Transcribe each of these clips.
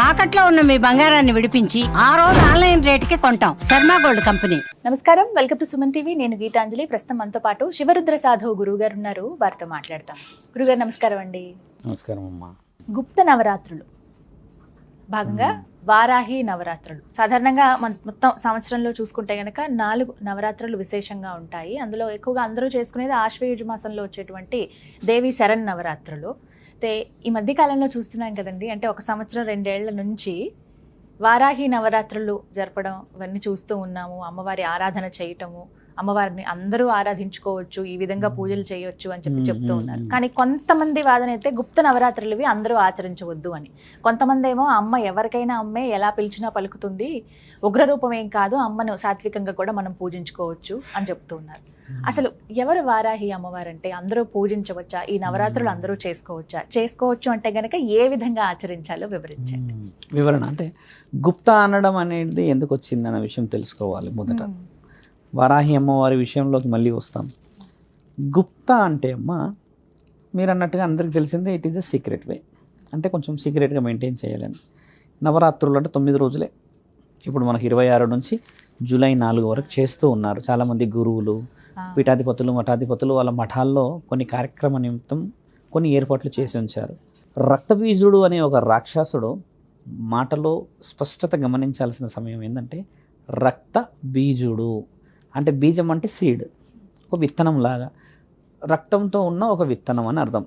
తాకట్లో ఉన్న మీ బంగారాన్ని విడిపించి ఆ రోజు ఆన్లైన్ రేటుకి కొంటాం. Sharma gold company. నమస్కారం, వెల్కమ్ టు సుమన్ టీవీ. నేను గీతాంజలి. ప్రస్తుతం మనతో పాటు శివరుద్ర సాధువు గురువు గారు ఉన్నారు. వారితో మాట్లాడతాం. గురుగారు నమస్కారం అండి. నమస్కారం అమ్మా. గుప్త నవరాత్రులు భాగంగా వారాహి నవరాత్రులు సాధారణంగా మన మొత్తం సంవత్సరంలో చూసుకుంటే గనక 4 నవరాత్రులు విశేషంగా ఉంటాయి. అందులో ఎక్కువగా అందరూ చేసుకునేది ఆశ్వయుజ మాసంలో వచ్చేటువంటి దేవి శరణ్ నవరాత్రులు. అయితే ఈ మధ్య కాలంలో చూస్తున్నాం కదండి, అంటే ఒక సంవత్సరం 2 ఏళ్ల నుంచి వారాహి నవరాత్రులు జరపడం ఇవన్నీ చూస్తూ ఉన్నాము. అమ్మవారి ఆరాధన చేయటము, అమ్మవారిని అందరూ ఆరాధించుకోవచ్చు, ఈ విధంగా పూజలు చేయొచ్చు అని చెప్తూ ఉన్నారు. కానీ కొంతమంది వాదన అయితే గుప్త నవరాత్రులు ఇవి అందరూ ఆచరించవద్దు అని. కొంతమంది ఏమో అమ్మ ఎవరికైనా అమ్మే ఎలా పిలిచినా పలుకుతుంది, ఉగ్రరూపం ఏం కాదు, అమ్మను సాత్వికంగా కూడా మనం పూజించుకోవచ్చు అని చెప్తూ ఉన్నారు. అసలు ఎవరు వారాహి అమ్మవారు అంటే అందరూ పూజించవచ్చా? ఈ నవరాత్రులు అందరూ చేసుకోవచ్చా? చేసుకోవచ్చు అంటే గనక ఏ విధంగా ఆచరించాలో వివరించండి. వివరణ అంటే గుప్త అనడం అనేది ఎందుకు వచ్చిందన్న విషయం తెలుసుకోవాలి. మొదట వారాహి అమ్మవారి విషయంలోకి మళ్ళీ వస్తాం. గుప్త అంటే అమ్మ మీరు అన్నట్టుగా అందరికీ తెలిసిందే, ఇట్ ఈజ్ అ సీక్రెట్ వే, అంటే కొంచెం సీక్రెట్గా మెయింటైన్ చేయాలని. నవరాత్రులు అంటే 9 రోజులే. ఇప్పుడు మనకి 26 నుంచి జూలై 4 వరకు చేస్తూ ఉన్నారు చాలామంది గురువులు, పీఠాధిపతులు, మఠాధిపతులు. వాళ్ళ మఠాల్లో కొన్ని కార్యక్రమ నిమిత్తం కొన్ని ఏర్పాట్లు చేసి ఉంచారు. రక్తబీజుడు అనే ఒక రాక్షసుడు మాటలో స్పష్టత గమనించాల్సిన సమయం ఏంటంటే రక్త బీజుడు అంటే బీజం అంటే సీడ్, ఒక విత్తనం లాగా, రక్తంతో ఉన్న ఒక విత్తనం అని అర్థం.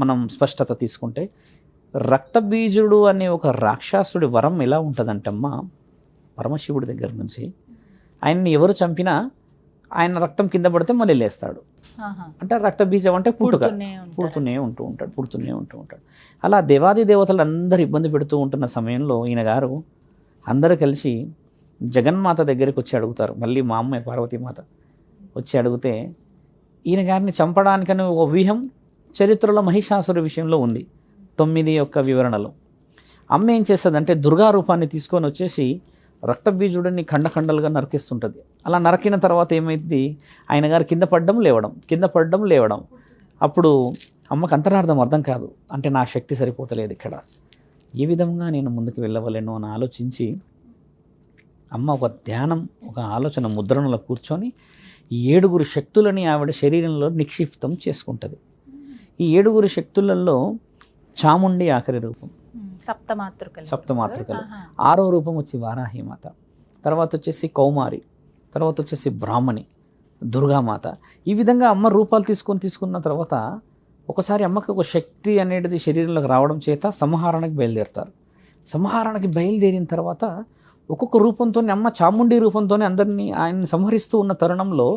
మనం స్పష్టత తీసుకుంటే రక్తబీజుడు అనే ఒక రాక్షసుడి వరం ఎలా ఉంటుందంటమ్మా, పరమశివుడి దగ్గర నుంచి ఆయన్ని ఎవరు చంపినా ఆయన రక్తం కింద పడితే మళ్ళీ లేస్తాడు. అంటే రక్తబీజం అంటే పుడుతూనే ఉంటూ ఉంటాడు. అలా దేవాది దేవతలు అందరూ ఇబ్బంది పెడుతూ ఉంటున్న సమయంలో ఈయన గారు అందరూ కలిసి జగన్మాత దగ్గరికి వచ్చి అడుగుతారు. మళ్ళీ మా అమ్మాయి పార్వతీమాత వచ్చి అడిగితే ఈయన గారిని చంపడానికని ఒక వ్యూహం చరిత్రలో మహిషాసుర విషయంలో ఉంది. 9 యొక్క వివరణలో అమ్మ ఏం చేస్తుందంటే దుర్గా రూపాన్ని తీసుకొని వచ్చేసి రక్తబీజుడిని ఖండఖండలుగా నరికిస్తుంటుంది. అలా నరికిన తర్వాత ఏమైంది, ఆయన గారు కింద పడ్డం లేవడం. అప్పుడు అమ్మకు అంతరార్థం అర్థం కాదు, అంటే నా శక్తి సరిపోతలేదు, ఇక్కడ ఏ విధంగా నేను ముందుకు వెళ్ళవలేను అని ఆలోచించి అమ్మ ఒక ధ్యానం, ఒక ఆలోచన ముద్రణలో కూర్చొని 7 శక్తులని ఆవిడ శరీరంలో నిక్షిప్తం చేసుకుంటుంది. ఈ 7 శక్తులలో చాముండి ఆఖరి రూపం, సప్తమాతృకలు. 6వ రూపం వచ్చి వారాహి మాత, తర్వాత వచ్చేసి కౌమారి, తర్వాత వచ్చేసి బ్రాహ్మణి, దుర్గామాత. ఈ విధంగా అమ్మ రూపాలు తీసుకున్న తర్వాత ఒకసారి అమ్మకి ఒక శక్తి అనేది శరీరంలోకి రావడం చేత సంహారానికి బయలుదేరుతారు. సంహారానికి బయలుదేరిన తర్వాత ఒక్కొక్క రూపంతో అమ్మ చాముండి రూపంతో అందరినీ ఆయన్ని సంహరిస్తూ ఉన్న తరుణంలో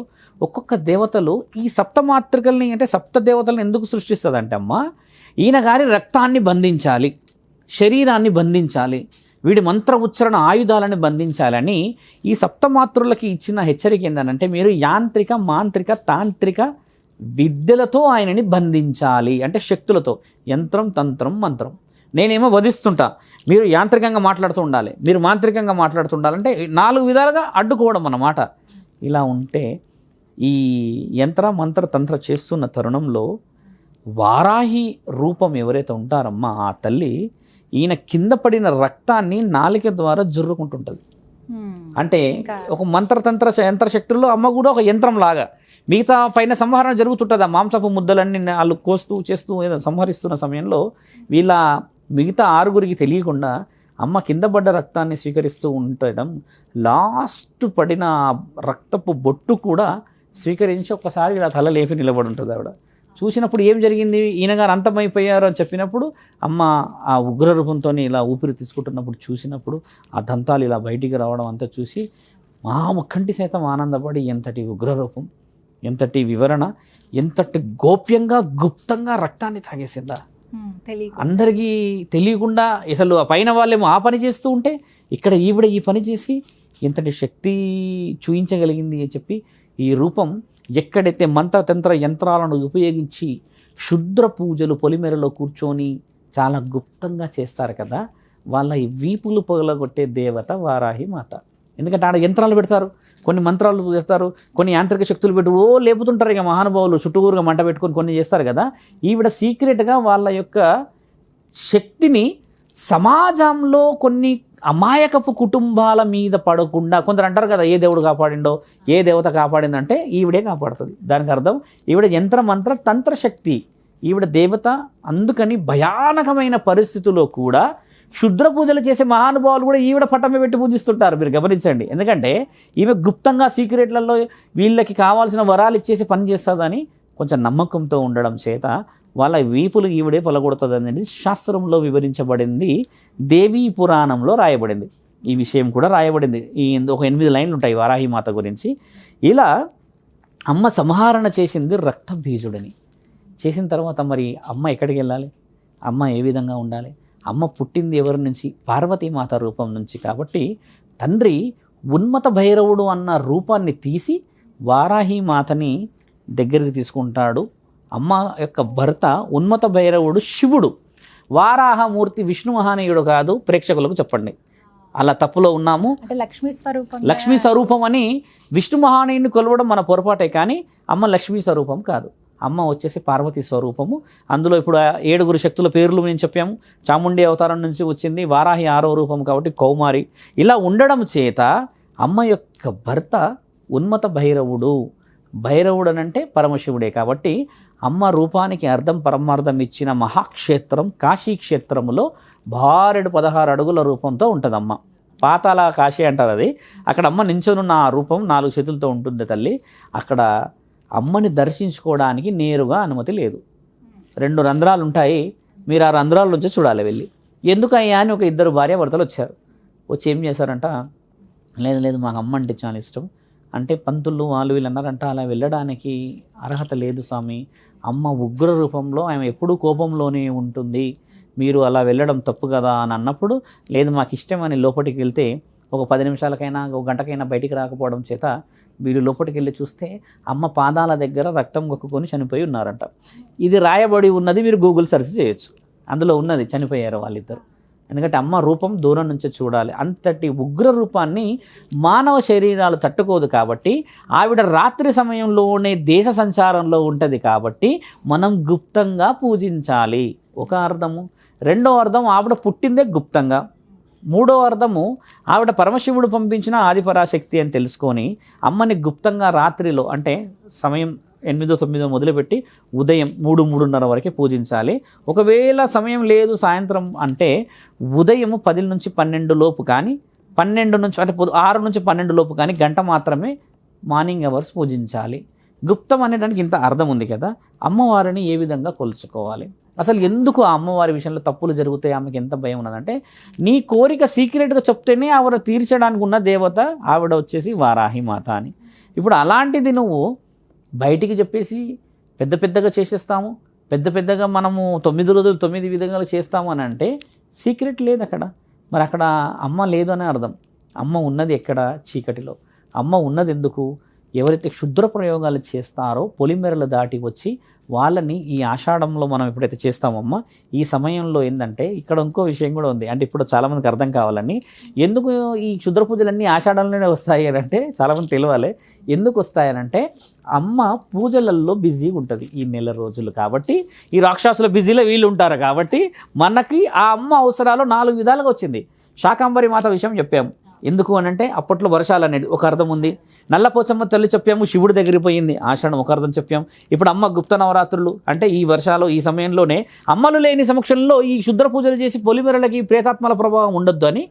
ఒక్కొక్క దేవతలు ఈ సప్తమాతృకల్ని, అంటే సప్త దేవతలను ఎందుకు సృష్టిస్తుందంటే అమ్మ ఈయన గారి రక్తాన్ని బంధించాలి, శరీరాన్ని బంధించాలి, వీడి మంత్ర ఉచ్చరణ ఆయుధాలను బంధించాలని ఈ సప్తమాతృలకి ఇచ్చిన హెచ్చరిక ఏంటంటే మీరు యాంత్రిక, మాంత్రిక, తాంత్రిక విద్యలతో ఆయనని బంధించాలి, అంటే శక్తులతో, యంత్రం, తంత్రం, మంత్రం. నేనేమో వధిస్తుంటా, మీరు యాంత్రికంగా మాట్లాడుతూ ఉండాలి, మీరు మాంత్రికంగా మాట్లాడుతూ ఉండాలంటే 4 విధాలుగా అడ్డుకోవడం అన్నమాట. ఇలా ఉంటే ఈ యంత్ర మంత్ర తంత్ర చేస్తున్న తరుణంలో వారాహి రూపం ఎవరైతే ఉంటారమ్మా ఆ తల్లి ఈయన కింద పడిన రక్తాన్ని నాలిక ద్వారా జుర్రుకుంటుంటుంది. అంటే ఒక మంత్రతంత్ర యంత్రశక్తుల్లో అమ్మ కూడా ఒక యంత్రం లాగా మిగతా పైన సంహరణ జరుగుతుంటుంది. ఆ మాంసపు ముద్దలన్నీ వాళ్ళు కోస్తూ చేస్తూ సంహరిస్తున్న సమయంలో వీళ్ళ మిగతా 6గురికి తెలియకుండా అమ్మ కింద పడ్డ రక్తాన్ని స్వీకరిస్తూ ఉండడం, లాస్ట్ పడిన రక్తపు బొట్టు కూడా స్వీకరించి ఒక్కసారి ఇలా తల లేపి నిలబడి ఉంటుంది. ఆవిడ చూసినప్పుడు ఏం జరిగింది, ఈయన గారు అంతమైపోయారు అని చెప్పినప్పుడు అమ్మ ఆ ఉగ్ర రూపంతో ఇలా ఊపిరి తీసుకుంటున్నప్పుడు చూసినప్పుడు ఆ దంతాలు ఇలా బయటికి రావడం అంతా చూసి మా ముఖంటి సైతం ఆనందపడి ఎంతటి ఉగ్రరూపం, ఎంతటి వివరణ, ఎంతటి గోప్యంగా గుప్తంగా రక్తాన్ని తాగేసిందా, అందరికీ తెలియకుండా. అసలు పైన వాళ్ళేమో ఆ పని చేస్తూ ఉంటే ఇక్కడ ఈవిడ ఈ పని చేసి ఎంతటి శక్తి చూయించగలిగింది అని చెప్పి ఈ రూపం ఎక్కడైతే మంత్రతంత్ర యంత్రాలను ఉపయోగించి క్షుద్ర పూజలు పొలిమేరలో కూర్చొని చాలా గుప్తంగా చేస్తారు కదా, వాళ్ళ ఈ వీపులు పొగలగొట్టే దేవత వారాహి మాత. ఎందుకంటే ఆడ యంత్రాలు పెడతారు, కొన్ని మంత్రాలు చేస్తారు, కొన్ని యాంత్రిక శక్తులు పెట్టి లేపుతుంటారు. ఇక మహానుభావులు చుట్టూరుగా మంట పెట్టుకొని కొన్ని చేస్తారు కదా. ఈవిడ సీక్రెట్గా వాళ్ళ యొక్క శక్తిని సమాజంలో కొన్ని అమాయకపు కుటుంబాల మీద పడకుండా, కొందరు అంటారు కదా ఏ దేవుడు కాపాడిండో ఏ దేవత కాపాడిందంటే ఈవిడే కాపాడుతుంది. దానికి అర్థం ఈవిడ యంత్రమంత్ర తంత్రశక్తి, ఈవిడ దేవత. అందుకని భయానకమైన పరిస్థితుల్లో కూడా క్షుద్ర పూజలు చేసే మహానుభావులు కూడా ఈవిడ పట్టమే పెట్టి పూజిస్తుంటారు. మీరు గమనించండి. ఎందుకంటే ఈమె గుప్తంగా సీక్రెట్లలో వీళ్ళకి కావాల్సిన వరాలు ఇచ్చేసి పని చేస్తుందని కొంచెం నమ్మకంతో ఉండడం చేత వాళ్ళ వీపులు ఈవిడే పొలగొడుతుంది అనేది శాస్త్రంలో వివరించబడింది. దేవీ పురాణంలో రాయబడింది. ఈ విషయం కూడా రాయబడింది. ఒక 8 లైన్లు ఉంటాయి వారాహిమాత గురించి. ఇలా అమ్మ సంహరణ చేసింది రక్త బీజుడిని. చేసిన తర్వాత మరి అమ్మ ఎక్కడికి వెళ్ళాలి, అమ్మ ఏ విధంగా ఉండాలి? అమ్మ పుట్టింది ఎవరి నుంచి? పార్వతీమాత రూపం నుంచి. కాబట్టి తండ్రి ఉన్మత భైరవుడు అన్న రూపాన్ని తీసి వారాహిమాతని దగ్గరికి తీసుకుంటాడు. అమ్మ యొక్క భర్త ఉన్మత భైరవుడు శివుడు. వారాహమూర్తి విష్ణు మహానీయుడు కాదు. ప్రేక్షకులకు చెప్పండి, అలా తప్పులో ఉన్నాము. అంటే లక్ష్మీ స్వరూపం అని విష్ణు మహానీయుడిని కొలవడం మన పొరపాటే, కానీ అమ్మ లక్ష్మీ స్వరూపం కాదు. అమ్మ వచ్చేసి పార్వతీ స్వరూపము. అందులో ఇప్పుడు 7 శక్తుల పేర్లు మేము చెప్పాము. చాముండి అవతారం నుంచి వచ్చింది. వారాహి 6వ రూపం కాబట్టి కౌమారి. ఇలా ఉండడం చేత అమ్మ యొక్క భర్త ఉన్మత భైరవుడు. భైరవుడు అనంటే పరమశివుడే. కాబట్టి అమ్మ రూపానికి అర్థం పరమార్థం ఇచ్చిన మహాక్షేత్రం కాశీక్షేత్రములో 16 అడుగుల రూపంతో ఉంటుంది అమ్మ. పాతాళ కాశీ అంటారు అది. అక్కడ అమ్మ నించొనున్న ఆ రూపం 4 చేతులతో ఉంటుంది తల్లి. అక్కడ అమ్మని దర్శించుకోవడానికి నేరుగా అనుమతి లేదు. 2 రంధ్రాలు ఉంటాయి. మీరు ఆ రంధ్రాల నుంచి చూడాలి వెళ్ళి. ఎందుకయ్యా అని ఒక 2 భార్యాభర్తలు వచ్చారు. వచ్చి ఏం చేశారంట, లేదు మాకు అమ్మ అంటే చాలా ఇష్టం అంటే పంతులు వాళ్ళు వీళ్ళు అన్నారంట, అలా వెళ్ళడానికి అర్హత లేదు స్వామి. అమ్మ ఉగ్ర రూపంలో ఆమె ఎప్పుడూ కోపంలోనే ఉంటుంది, మీరు అలా వెళ్ళడం తప్పు కదా అని అన్నప్పుడు, లేదు మాకు ఇష్టమని లోపలికి వెళ్తే ఒక 10 నిమిషాలకైనా ఒక గంటకైనా బయటికి రాకపోవడం చేత వీళ్ళు లోపలికి వెళ్ళి చూస్తే అమ్మ పాదాల దగ్గర రక్తం గొక్కుకొని చనిపోయి ఉన్నారంట. ఇది రాయబడి ఉన్నది, మీరు గూగుల్ సెర్చ్ చేయొచ్చు. అందులో ఉన్నది, చనిపోయారు వాళ్ళిద్దరు. ఎందుకంటే అమ్మ రూపం దూరం నుంచి చూడాలి. అంతటి ఉగ్ర రూపాన్ని మానవ శరీరాలు తట్టుకోదు. కాబట్టి ఆవిడ రాత్రి సమయంలోనే దేశ సంచారంలో ఉంటుంది. కాబట్టి మనం గుప్తంగా పూజించాలి. ఒక అర్థము. రెండో అర్థం, ఆవిడ పుట్టిందే గుప్తంగా. మూడో అర్థము, ఆవిడ పరమశివుడు పంపించిన ఆదిపరాశక్తి అని తెలుసుకొని అమ్మని గుప్తంగా రాత్రిలో, అంటే సమయం 8-9 మొదలుపెట్టి ఉదయం 3-3:30 వరకు పూజించాలి. ఒకవేళ సమయం లేదు సాయంత్రం అంటే ఉదయం 10 నుంచి 12 లోపు కానీ, 12 నుంచి అంటే 6 నుంచి 12 లోపు కానీ గంట మాత్రమే మార్నింగ్ అవర్స్ పూజించాలి. గుప్తం అనేదానికి ఇంత అర్థం ఉంది కదా. అమ్మవారిని ఏ విధంగా కొలుచుకోవాలి, అసలు ఎందుకు ఆ అమ్మవారి విషయంలో తప్పులు జరుగుతాయి, ఆమెకి ఎంత భయం ఉన్నదంటే, నీ కోరిక సీక్రెట్గా చెప్తేనే ఆవిడ తీర్చడానికి ఉన్న దేవత ఆవిడ వచ్చేసి వారాహిమాత అని. ఇప్పుడు అలాంటిది నువ్వు బయటికి చెప్పేసి పెద్దగా చేసేస్తాము, పెద్దగా మనము 9 రోజులు 9 విధంగా చేస్తాము అని అంటే సీక్రెట్ లేదు అక్కడ. మరి అక్కడ అమ్మ లేదు అనే అర్థం. అమ్మ ఉన్నది ఎక్కడ? చీకటిలో. అమ్మ ఉన్నది ఎందుకు? ఎవరైతే క్షుద్ర ప్రయోగాలు చేస్తారో పొలిమేరలు దాటి వచ్చి వాళ్ళని ఈ ఆషాఢంలో మనం ఎప్పుడైతే చేస్తామమ్మా, ఈ సమయంలో ఏంటంటే ఇక్కడ ఇంకో విషయం కూడా ఉంది. అంటే ఇప్పుడు చాలామందికి అర్థం కావాలని, ఎందుకు ఈ క్షుద్ర పూజలన్నీ ఆషాఢంలోనే వస్తాయి అని అంటే చాలామంది తెలియాలి. ఎందుకు వస్తాయనంటే అమ్మ పూజలలో బిజీగా ఉంటుంది ఈ నెల రోజులు. కాబట్టి ఈ రాక్షసుల బిజీలో వీళ్ళు ఉంటారు. కాబట్టి మనకి ఆ అమ్మ అవసరాలు 4 విధాలుగా వచ్చింది. శాకాంబరి మాత విషయం చెప్పాము. ఎందుకు అని అంటే అప్పట్లో వర్షాలు అనేది ఒక అర్థం ఉంది. నల్లపోచమ్మ తల్లి చెప్పాము, శివుడి దగ్గరికి పోయింది, ఆషాఢం ఒక అర్థం చెప్పాము. ఇప్పుడు అమ్మ గుప్త నవరాత్రులు అంటే ఈ వర్షాలు ఈ సమయంలోనే అమ్మలు లేని సమక్షంలో ఈ క్షుద్ర పూజలు చేసి పొలిమేరలకి ప్రేతాత్మల ప్రభావం ఉండొద్దు అని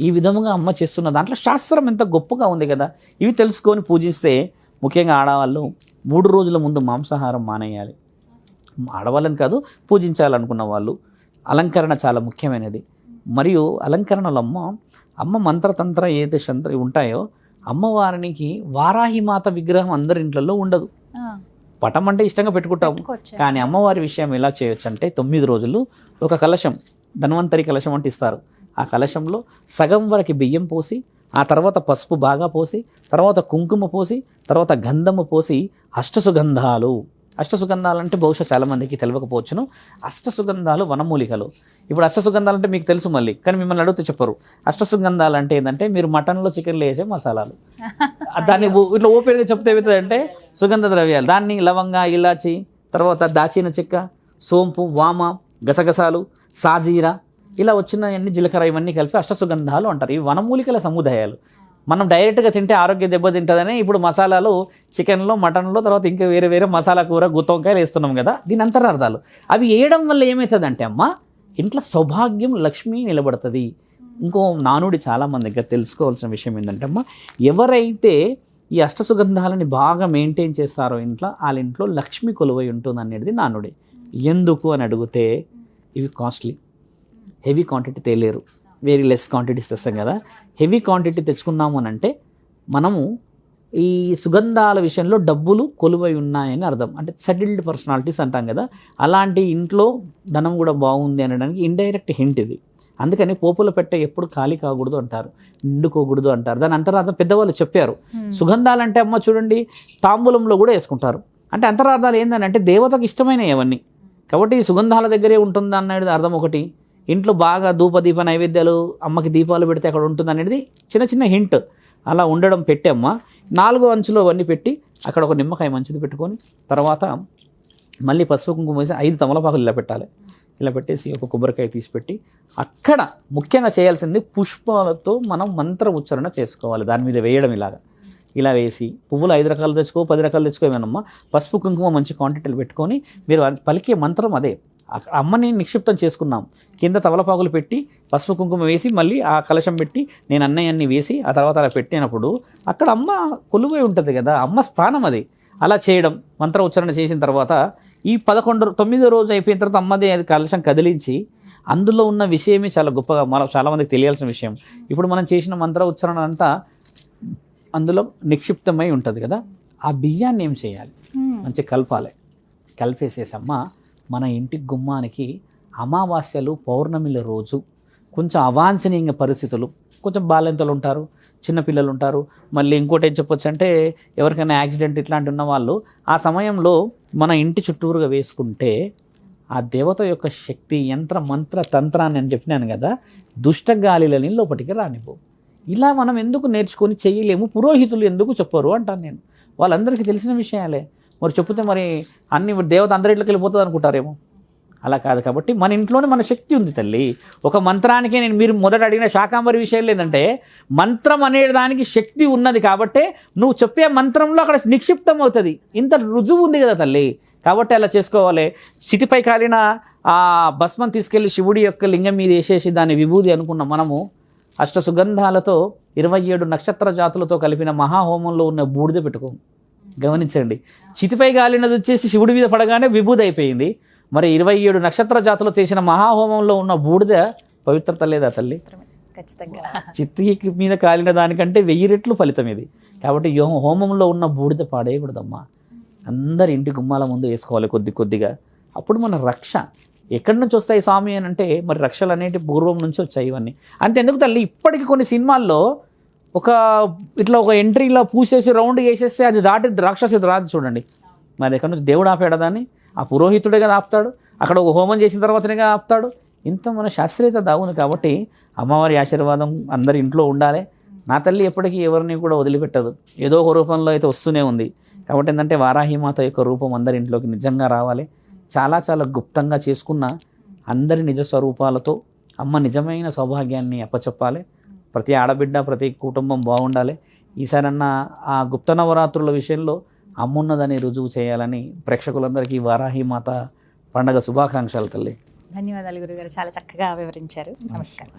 ఈ విధముగా అమ్మ చేస్తున్న దాంట్లో శాస్త్రం ఎంత గొప్పగా ఉంది కదా. ఇవి తెలుసుకొని పూజిస్తే, ముఖ్యంగా ఆడవాళ్ళు 3 రోజుల ముందు మాంసాహారం మానేయాలి. ఆడవాళ్ళని కాదు, పూజించాలనుకున్న వాళ్ళు. అలంకరణ చాలా ముఖ్యమైనది. మరియు అలంకరణలో అమ్మ మంత్రతంత్ర ఏదైతే ఉంటాయో, అమ్మవారికి వారాహిమాత విగ్రహం అందరి ఇంట్లో ఉండదు. పటం అంటే ఇష్టంగా పెట్టుకుంటాము. కానీ అమ్మవారి విషయం ఎలా చేయొచ్చు అంటే 9 రోజులు ఒక కలశం, ధన్వంతరి కలశం అంటే ఇస్తారు. ఆ కలశంలో సగం వరకు బియ్యం పోసి, ఆ తర్వాత పసుపు బాగా పోసి, తర్వాత కుంకుమ పోసి, తర్వాత గంధము పోసి, అష్టసుగంధాలు అంటే బహుశా చాలామందికి తెలియకపోవచ్చును. అష్టసుగంధాలు వనమూలికలు. ఇప్పుడు అష్టసుగంధాలు అంటే మీకు తెలుసు మళ్ళీ, కానీ మిమ్మల్ని అడిగితే చెప్పరు. అష్టసుగంధాలు అంటే ఏంటంటే మీరు మటన్లో చికెన్లో వేసే మసాలాలు. దాన్ని ఇట్లా ఓపెన్గా చెప్తే ఏమవుతుందంటే సుగంధ ద్రవ్యాలు. దాన్ని లవంగ, ఇలాచి, తర్వాత దాచిన చెక్క, సోంపు, వామ, గసగసాలు, సాజీరా, ఇలా వచ్చిన అన్ని జీలకర్ర ఇవన్నీ కలిపి అష్టసుగంధాలు అంటారు. ఇవి వనమూలికల సముదాయాలు. మనం డైరెక్ట్గా తింటే ఆరోగ్య దెబ్బతింటుందని ఇప్పుడు మసాలాలు చికెన్లో, మటన్లో, తర్వాత ఇంకా వేరే వేరే మసాలా కూర, గుత్తొంకాయలు వేస్తున్నాం కదా, దీని అంతరార్థాలు. అవి వేయడం వల్ల ఏమవుతుందంటే అమ్మ, ఇంట్లో సౌభాగ్యం, లక్ష్మి నిలబడుతుంది. ఇంకో నానుడి చాలామంది దగ్గర తెలుసుకోవాల్సిన విషయం ఏంటంటే అమ్మ, ఎవరైతే ఈ అష్టసుగంధాలని బాగా మెయింటైన్ చేస్తారో ఇంట్లో, వాళ్ళ ఇంట్లో లక్ష్మి కొలువై ఉంటుంది అనేది నానుడి. ఎందుకు అని అడిగితే, ఇవి కాస్ట్లీ, హెవీ క్వాంటిటీ తేలేరు, వెరీ లెస్ క్వాంటిటీస్ తెస్తాం కదా. హెవీ క్వాంటిటీ తెచ్చుకున్నాము అని అంటే మనము ఈ సుగంధాల విషయంలో డబ్బులు కొలువై ఉన్నాయని అర్థం. అంటే సెటిల్డ్ పర్సనాలిటీస్ అంటాం కదా, అలాంటి ఇంట్లో ధనం కూడా బాగుంది అనడానికి ఇండైరెక్ట్ హింట్ ఇది. అందుకని పోపుల పెట్టె ఎప్పుడు ఖాళీ కాకూడదు అంటారు, నిండుకోకూడదు అంటారు. దాని అంతరార్థం పెద్దవాళ్ళు చెప్పారు. సుగంధాలు అంటే అమ్మ చూడండి, తాంబూలంలో కూడా వేసుకుంటారు. అంటే అంతరార్థాలు ఏందని అంటే దేవతకు ఇష్టమైనవి అవన్నీ. కాబట్టి ఈ సుగంధాల దగ్గరే ఉంటుంది అనేది అర్థం ఒకటి. ఇంట్లో బాగా ధూపదీప నైవేద్యాలు, అమ్మకి దీపాలు పెడితే అక్కడ ఉంటుంది అనేది చిన్న చిన్న హింట్. అలా ఉండడం పెట్టమ్మా 4 అంచులు అవన్నీ పెట్టి అక్కడ ఒక నిమ్మకాయ మంచిది పెట్టుకొని, తర్వాత మళ్ళీ పసుపు కుంకుమ వేసి 5 తమలపాకులు ఇలా పెట్టాలి. ఇలా పెట్టేసి ఒక కొబ్బరికాయ తీసిపెట్టి అక్కడ ముఖ్యంగా చేయాల్సింది పుష్పాలతో మనం మంత్ర ఉచ్చారణ చేసుకోవాలి. దాని మీద వేయడం ఇలా వేసి పువ్వులు 5 రకాలు తెచ్చుకో, 10 రకాలు తెచ్చుకోమేనమ్మా. పసుపు కుంకుమ మంచి క్వాంటిటీలు పెట్టుకొని మీరు పలికే మంత్రం అదే. అమ్మని నిక్షిప్తం చేసుకున్నాం, కింద తమలపాకులు పెట్టి పసుపు కుంకుమ వేసి మళ్ళీ ఆ కలశం పెట్టి నేను అన్నయ్యన్ని వేసి ఆ తర్వాత అలా పెట్టినప్పుడు అక్కడ అమ్మ కొలువై ఉంటుంది కదా, అమ్మ స్థానం అది. అలా చేయడం, మంత్ర ఉచ్చారణ చేసిన తర్వాత ఈ 9వ రోజు అయిపోయిన తర్వాత అమ్మది అది కలశం కదిలించి అందులో ఉన్న విషయమే చాలా గొప్పగా చాలామందికి తెలియాల్సిన విషయం. ఇప్పుడు మనం చేసిన మంత్ర ఉచ్చారణ అంతా అందులో నిక్షిప్తమై ఉంటుంది కదా, ఆ బియ్యాన్ని ఏం చేయాలి, మంచి కలపాలి. కలిపేసేసమ్మ మన ఇంటి గుమ్మానికి అమావాస్యలు, పౌర్ణమిల రోజు కొంచెం అవాంఛనీయ పరిస్థితులు, కొంచెం బాలింతలు ఉంటారు, చిన్నపిల్లలు ఉంటారు, మళ్ళీ ఇంకోటి ఏం చెప్పొచ్చు అంటే ఎవరికైనా యాక్సిడెంట్ ఇట్లాంటి ఉన్న వాళ్ళు ఆ సమయంలో మన ఇంటి చుట్టూరుగా వేసుకుంటే ఆ దేవత యొక్క శక్తి, యంత్ర మంత్ర తంత్రాన్ని అని చెప్పినాను కదా, దుష్టగాలిలని లోపలికి రానివ్వు. ఇలా మనం ఎందుకు నేర్చుకొని చేయలేము, పురోహితులు ఎందుకు చెప్పరు అంటాను నేను. వాళ్ళందరికీ తెలిసిన విషయాలే. మరి చెప్తే మరి అన్ని దేవత అందరి ఇంట్లోకి వెళ్ళిపోతుంది అనుకుంటారేమో. అలా కాదు. కాబట్టి మన ఇంట్లోనే మన శక్తి ఉంది తల్లి. ఒక మంత్రానికే మీరు మొదట అడిగిన శాకాంబరి విషయం లేదంటే మంత్రం అనే దానికి శక్తి ఉన్నది కాబట్టే నువ్వు చెప్పే మంత్రంలో అక్కడ నిక్షిప్తం అవుతుంది. ఇంత రుజువు ఉంది కదా తల్లి. కాబట్టి అలా చేసుకోవాలి. చితిపై కాలిన ఆ భస్మం తీసుకెళ్లి శివుడి యొక్క లింగం మీద వేసేసి దాన్ని విభూది అనుకున్న మనము అష్టసుగంధాలతో 27 నక్షత్ర జాతులతో కలిపిన మహాహోమంలో ఉన్న బూడిద పెట్టుకోము. గమనించండి, చితిపై కాలినది వచ్చేసి శివుడి మీద పడగానే విభూది అయిపోయింది. మరి 27 నక్షత్ర జాతులు చేసిన మహాహోమంలో ఉన్న బూడిద పవిత్రత లేదా తల్లి? ఖచ్చితంగా. చిత్తి మీద కాలిన దానికంటే 1000 రెట్లు ఫలితం ఇది. కాబట్టి హోమంలో ఉన్న బూడిద పాడేయకూడదమ్మా. అందరి ఇంటి గుమ్మాల ముందు వేసుకోవాలి కొద్దిగా. అప్పుడు మన రక్ష ఎక్కడి నుంచి వస్తాయి స్వామి అని అంటే మరి రక్షలు అనేవి పూర్వం నుంచి వచ్చాయి ఇవన్నీ. అంతెందుకు తల్లి, ఇప్పటికీ కొన్ని సినిమాల్లో ఇట్లా ఒక ఎంట్రీలో పూసేసి రౌండ్ వేసేస్తే అది దాటి రాక్షసి రాదు చూడండి. మరి ఎక్కడి నుంచి దేవుడు ఆపాడు దాన్ని? ఆ పురోహితుడే కదా ఆపుతాడు. అక్కడ ఒక హోమం చేసిన తర్వాతనే ఆపుతాడు. ఇంత మన శాస్త్రీయత దాగుంది. కాబట్టి అమ్మవారి ఆశీర్వాదం అందరి ఇంట్లో ఉండాలి. నా తల్లి ఎప్పటికీ ఎవరిని కూడా వదిలిపెట్టదు, ఏదో ఒక రూపంలో అయితే వస్తూనే ఉంది. కాబట్టి ఏంటంటే వారాహిమాత యొక్క రూపం అందరి ఇంట్లోకి నిజంగా రావాలి. చాలా చాలా గుప్తంగా చేసుకున్న అందరి నిజ స్వరూపాలతో అమ్మ నిజమైన సౌభాగ్యాన్ని అప్పచెప్పాలి. ప్రతి ఆడబిడ్డ, ప్రతి కుటుంబం బాగుండాలి. ఈసారన్నా ఆ గుప్త నవరాత్రుల విషయంలో అమ్మున్నదని రుజువు చేయాలని ప్రేక్షకులందరికీ వారాహిమాత పండగ శుభాకాంక్షలు తల్లి. ధన్యవాదాలు గురుగారు, చాలా చక్కగా వివరించారు. నమస్కారం.